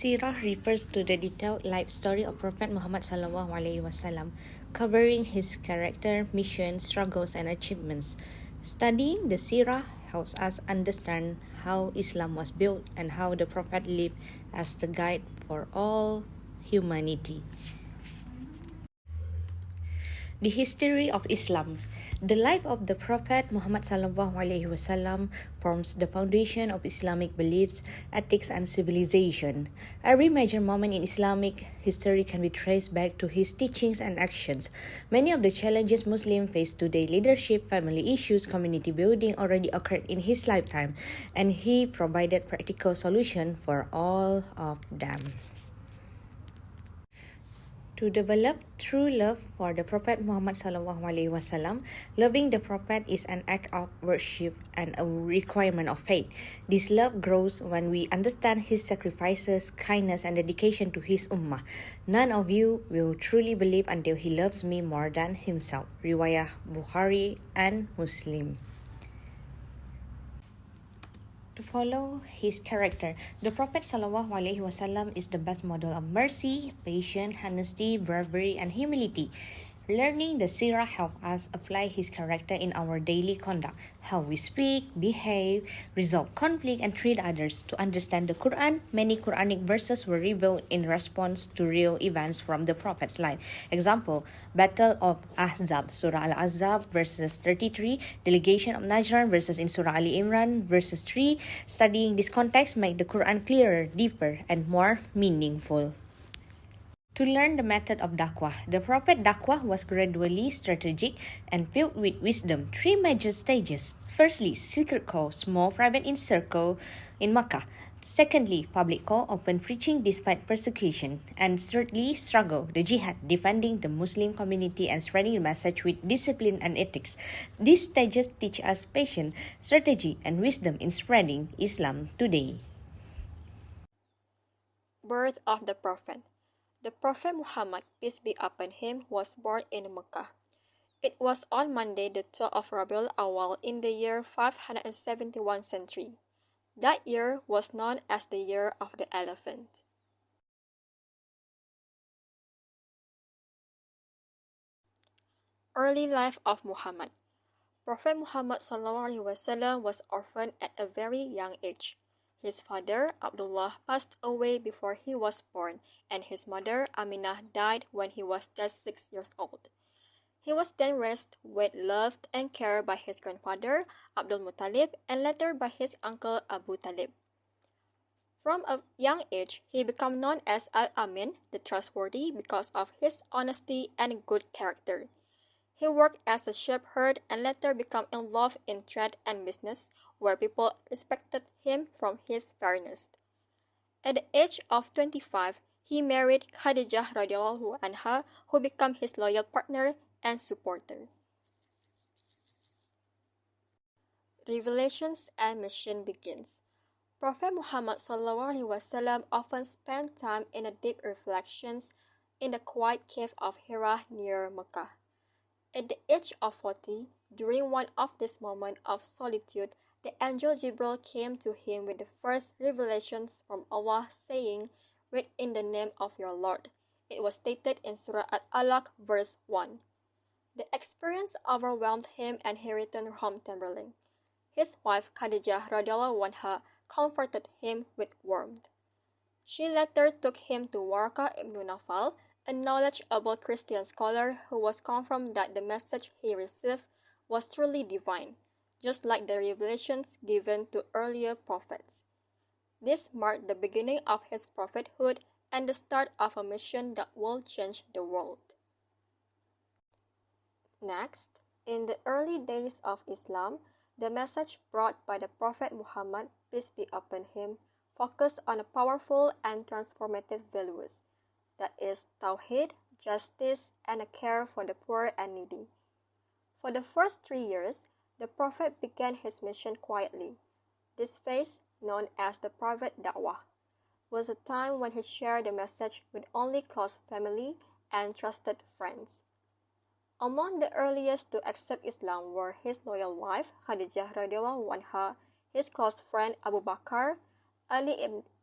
Seerah refers to the detailed life story of Prophet Muhammad SAW, covering his character, mission, struggles, and achievements. Studying the Seerah helps us understand how Islam was built and how the Prophet lived as the guide for all humanity. The history of Islam. The life of the Prophet Muhammad SAW forms the foundation of Islamic beliefs, ethics, and civilization. Every major moment in Islamic history can be traced back to his teachings and actions. Many of the challenges Muslims face today, leadership, family issues, community building, already occurred in his lifetime, and he provided practical solutions for all of them. To develop true love for the Prophet Muhammad SAW, loving the Prophet is an act of worship and a requirement of faith. This love grows when we understand his sacrifices, kindness, and dedication to his ummah. None of you will truly believe until he loves me more than himself. Riwayah Bukhari and Muslim. To follow his character, the Prophet ﷺ is the best model of mercy, patience, honesty, bravery, and humility. Learning the Seerah helps us apply his character in our daily conduct, how we speak, behave, resolve conflict, and treat others. To understand the Quran, many Quranic verses were revealed in response to real events from the Prophet's life. Example, Battle of Ahzab, Surah Al-Ahzab, verses 33, Delegation of Najran, verses in Surah Ali Imran, verses 3. Studying this context make the Quran clearer, deeper, and more meaningful. To learn the method of dakwah, the Prophet dakwah was gradually strategic and filled with wisdom. Three major stages. Firstly, secret call, small private in circle in Makkah. Secondly, public call, open preaching despite persecution. And thirdly, struggle, the jihad, defending the Muslim community and spreading the message with discipline and ethics. These stages teach us patience, strategy, and wisdom in spreading Islam today. Birth of the Prophet. The Prophet Muhammad, peace be upon him, was born in Mecca. It was on Monday, the 12th of Rabiul Awal in the year 571 century. That year was known as the Year of the Elephant. Early life of Muhammad. Prophet Muhammad SAW was orphaned at a very young age. His father, Abdullah, passed away before he was born, and his mother, Aminah, died when he was just 6 years old. He was then raised with love and care by his grandfather, Abdul Muttalib, and later by his uncle, Abu Talib. From a young age, he became known as Al-Amin, the trustworthy, because of his honesty and good character. He worked as a shepherd and later became involved in trade and business, where people respected him from his fairness. At the age of 25, he married Khadijah radiallahu anha, who became his loyal partner and supporter. Revelations and mission begins. Prophet Muhammad SAW often spent time in a deep reflections in the quiet cave of Hira near Mecca. At the age of 40, during one of these moments of solitude, the angel Jibril came to him with the first revelations from Allah, saying, "Read in the name of your Lord." It was stated in Surah Al-Alaq, verse 1. The experience overwhelmed him and he returned home trembling. His wife Khadijah radiallahu anha comforted him with warmth. She later took him to Warqa ibn Nawfal, a knowledgeable Christian scholar who was confirmed that the message he received was truly divine, just like the revelations given to earlier prophets. This marked the beginning of his prophethood and the start of a mission that will change the world. Next, in the early days of Islam, the message brought by the Prophet Muhammad, peace be upon him, focused on a powerful and transformative values, that is, Tawheed, justice, and a care for the poor and needy. For the first 3 years, the Prophet began his mission quietly. This phase, known as the private da'wah, was a time when he shared the message with only close family and trusted friends. Among the earliest to accept Islam were his loyal wife, Khadijah radiallahu anha, his close friend Abu Bakr, Ali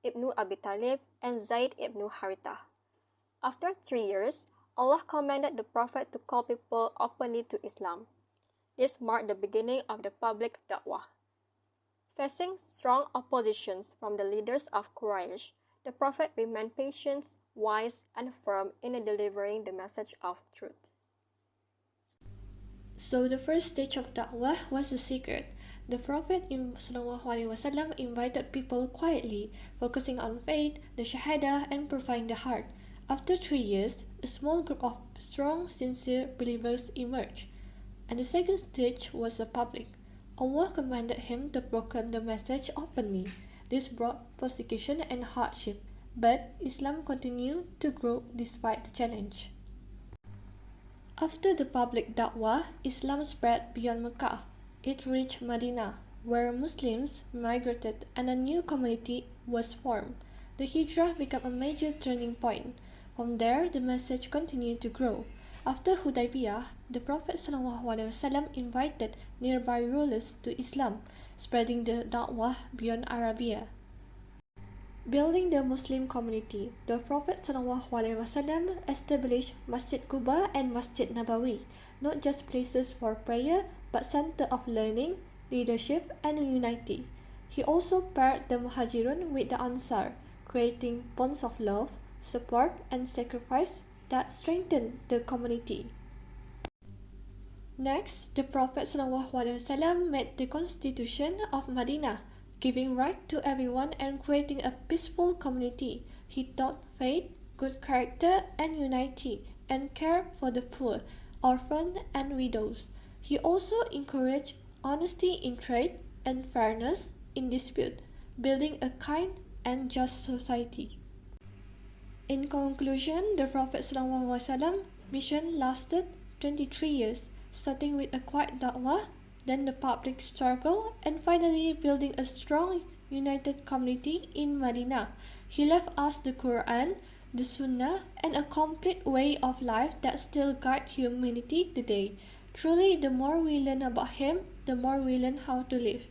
ibn Abi Talib, and Zayd ibn Haritha. After 3 years, Allah commanded the Prophet to call people openly to Islam. This marked the beginning of the public da'wah. Facing strong oppositions from the leaders of Quraysh, the Prophet remained patient, wise, and firm in delivering the message of truth. So the first stage of da'wah was the secret. The Prophet ﷺ invited people quietly, focusing on faith, the shahada, and purifying the heart. After 3 years, a small group of strong, sincere believers emerged, and the second stage was the public. Allah commanded him to proclaim the message openly. This brought persecution and hardship, but Islam continued to grow despite the challenge. After the public da'wah, Islam spread beyond Mecca. It reached Medina, where Muslims migrated and a new community was formed. The Hijrah became a major turning point. From there, the message continued to grow. After Hudaybiyah, the Prophet ﷺ invited nearby rulers to Islam, spreading the da'wah beyond Arabia. Building the Muslim community, the Prophet ﷺ established Masjid Quba and Masjid Nabawi, not just places for prayer, but center of learning, leadership, and unity. He also paired the Muhajirun with the Ansar, creating bonds of love, support, and sacrifice that strengthened the community. Next, the Prophet ﷺ made the constitution of Medina, giving right to everyone and creating a peaceful community. He taught faith, good character, and unity, and care for the poor, orphans, and widows. He also encouraged honesty in trade and fairness in dispute, building a kind and just society. In conclusion, the Prophet ﷺ mission lasted 23 years, starting with a quiet da'wah, then the public struggle, and finally building a strong, united community in Medina. He left us the Quran, the Sunnah, and a complete way of life that still guide humanity today. Truly, the more we learn about him, the more we learn how to live.